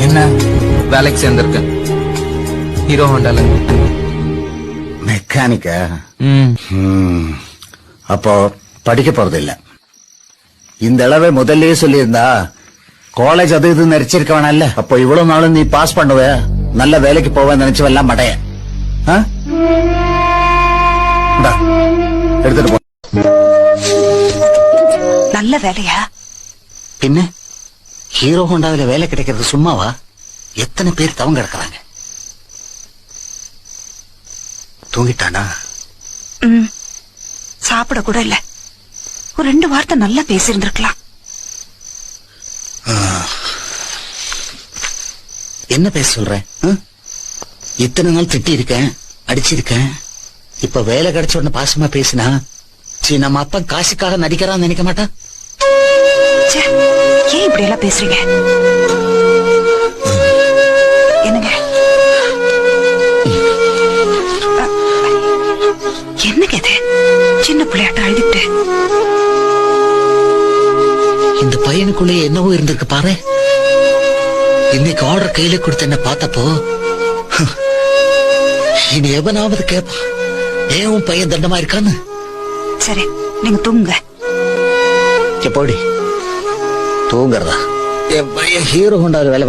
என்ன வேலைக்கு சேர்ந்திருக்க ஹீரோ ஹோண்டால மெக்கானிக்கா? அப்போ படிக்க போறது இல்ல. இந்த அளவே முதல்லயே சொல்லியிருந்தா காலேஜ் அது இது நடிச்சிருக்க வேணாம்ல. அப்போ இவ்வளவு நாளும் நீ பாஸ் பண்ணுவ, நல்ல வேலைக்கு போவ நினைச்சவெல்லாம் மடைய. எடுத்துட்டு போ. நல்ல வேலையா? பின்ன ஹீரோ ஹோண்டாவில வேலை கிடைக்கிறது சும்மாவா? எத்தனை பேர் தவங்க கிடக்குறாங்க. தூங்கிட்டானா? சாப்பிட கூட இல்ல. ஒரு 2 வார்த்தை நல்லா பேசியிருந்திருக்கலாம். என்ன பேச சொல்றேன்? இத்தனை நாள் திட்டி இருக்கேன், அடிச்சிருக்கேன். இப்ப வேலை கிடைச்ச உடனே பாசமா பேசினா நம்ம அப்பா காசுக்காக நடிக்கிறான்னு நினைக்க மாட்டான். ஏன் இப்படி எல்லாம் பேசுறீங்க? என்னங்க என்னங்க இது? சின்ன பிள்ளையாட்ட அழுதுட்டு. இந்த பையனுக்குள்ளே என்னவோ இருந்திருக்கு பாரு. இன்னைக்கு ஆர்டர் கையில கொடுத்த என்ன பார்த்தப்போ இனி எவனாவது கேப்பான், ஏன் உன் பையன் தண்டமா இருக்கான்னு. சரி, நீங்க தூங்குங்க. எப்போடி தூங்குறதா? என் பையன் ஹீரோ ஹோண்டாவில் வேலை